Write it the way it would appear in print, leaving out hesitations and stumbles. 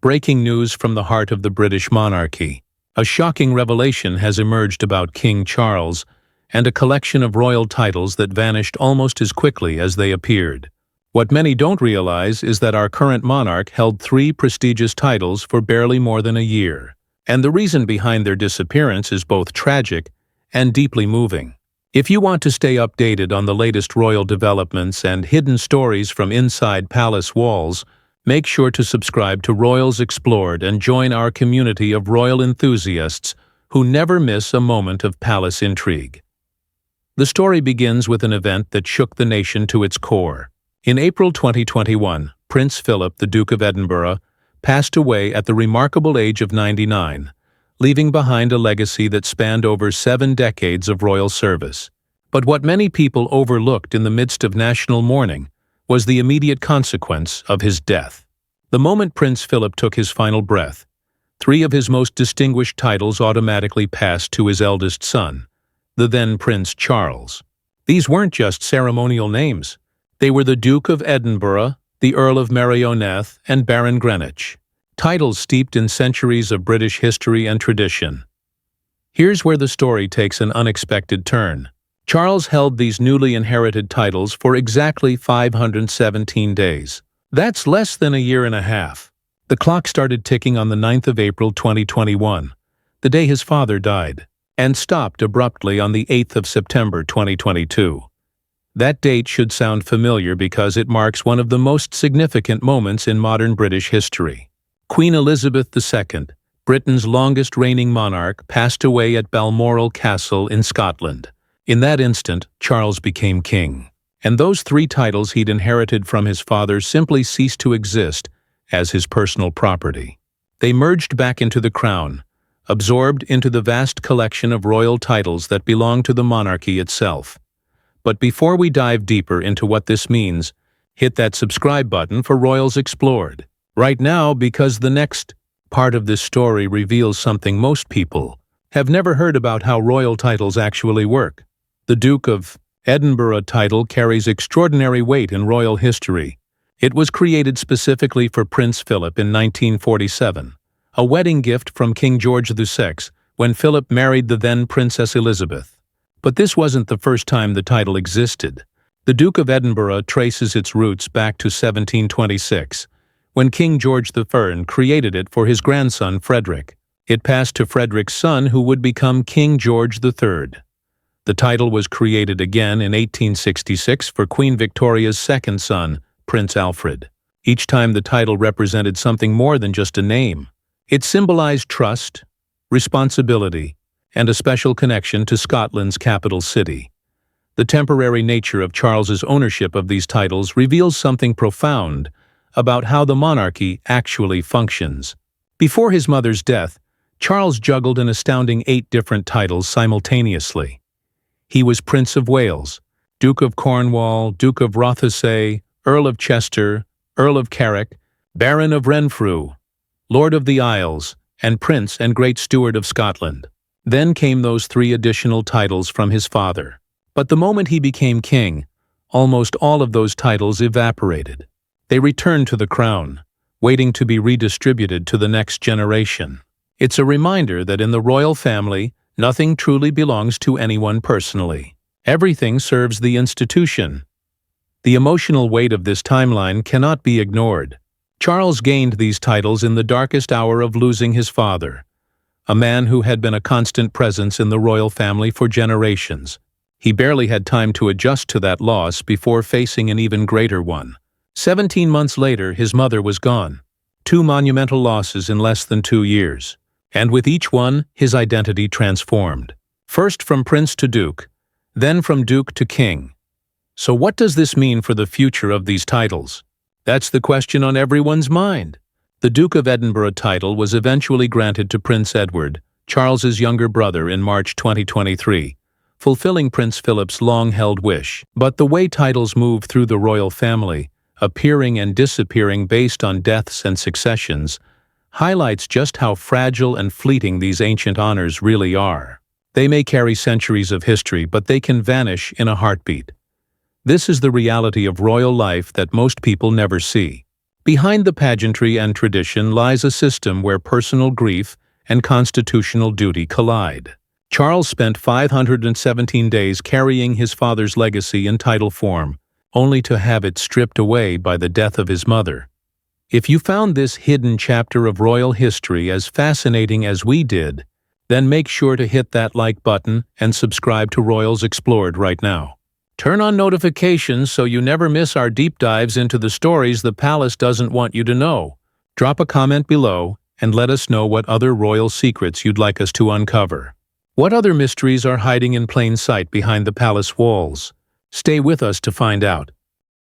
Breaking news from the heart of the British monarchy. A shocking revelation has emerged about King Charles and a collection of royal titles that vanished almost as quickly as they appeared. What many don't realize is that our current monarch held 3 prestigious titles for barely more than a year, and the reason behind their disappearance is both tragic and deeply moving. If you want to stay updated on the latest royal developments and hidden stories from inside palace walls, make sure to subscribe to Royals Explored and join our community of royal enthusiasts who never miss a moment of palace intrigue. The story begins with an event that shook the nation to its core. In April 2021, Prince Philip, the Duke of Edinburgh, passed away at the remarkable age of 99, leaving behind a legacy that spanned over 7 decades of royal service. But what many people overlooked in the midst of national mourning was the immediate consequence of his death. The moment Prince Philip took his final breath, 3 of his most distinguished titles automatically passed to his eldest son, the then Prince Charles. These weren't just ceremonial names. They were the Duke of Edinburgh, the Earl of Merioneth, and Baron Greenwich, titles steeped in centuries of British history and tradition. Here's where the story takes an unexpected turn. Charles held these newly inherited titles for exactly 517 days. That's less than a year and a half. The clock started ticking on the 9th of April 2021, the day his father died, and stopped abruptly on the 8th of September 2022. That date should sound familiar because it marks one of the most significant moments in modern British history. Queen Elizabeth II, Britain's longest reigning monarch, passed away at Balmoral Castle in Scotland. In that instant, Charles became king, and those 3 titles he'd inherited from his father simply ceased to exist as his personal property. They merged back into the crown, absorbed into the vast collection of royal titles that belong to the monarchy itself. But before we dive deeper into what this means, hit that subscribe button for Royals Explored right now, because the next part of this story reveals something most people have never heard about: how royal titles actually work. The Duke of Edinburgh title carries extraordinary weight in royal history. It was created specifically for Prince Philip in 1947, a wedding gift from King George VI when Philip married the then Princess Elizabeth. But this wasn't the first time the title existed. The Duke of Edinburgh traces its roots back to 1726, when King George I created it for his grandson Frederick. It passed to Frederick's son, who would become King George III. The title was created again in 1866 for Queen Victoria's second son, Prince Alfred. Each time the title represented something more than just a name. It symbolized trust, responsibility, and a special connection to Scotland's capital city. The temporary nature of Charles's ownership of these titles reveals something profound about how the monarchy actually functions. Before his mother's death, Charles juggled an astounding 8 different titles simultaneously. He was Prince of Wales, Duke of Cornwall, Duke of Rothesay, Earl of Chester, Earl of Carrick, Baron of Renfrew, Lord of the Isles, and Prince and Great Steward of Scotland. Then came those 3 additional titles from his father. But the moment he became king, almost all of those titles evaporated. They returned to the crown, waiting to be redistributed to the next generation. It's a reminder that in the royal family, nothing truly belongs to anyone personally. Everything serves the institution. The emotional weight of this timeline cannot be ignored. Charles gained these titles in the darkest hour of losing his father, a man who had been a constant presence in the royal family for generations. He barely had time to adjust to that loss before facing an even greater one. 17 months later, his mother was gone. 2 monumental losses in less than 2 years. And with each one, his identity transformed. First from prince to duke, then from duke to king. So what does this mean for the future of these titles? That's the question on everyone's mind. The Duke of Edinburgh title was eventually granted to Prince Edward, Charles's younger brother, in March 2023, fulfilling Prince Philip's long-held wish. But the way titles move through the royal family, appearing and disappearing based on deaths and successions, highlights just how fragile and fleeting these ancient honors really are. They may carry centuries of history, but they can vanish in a heartbeat. This is the reality of royal life that most people never see. Behind the pageantry and tradition lies a system where personal grief and constitutional duty collide. Charles spent 517 days carrying his father's legacy in title form, only to have it stripped away by the death of his mother. If you found this hidden chapter of royal history as fascinating as we did, then make sure to hit that like button and subscribe to Royals Explored right now. Turn on notifications so you never miss our deep dives into the stories the palace doesn't want you to know. Drop a comment below and let us know what other royal secrets you'd like us to uncover. What other mysteries are hiding in plain sight behind the palace walls? Stay with us to find out.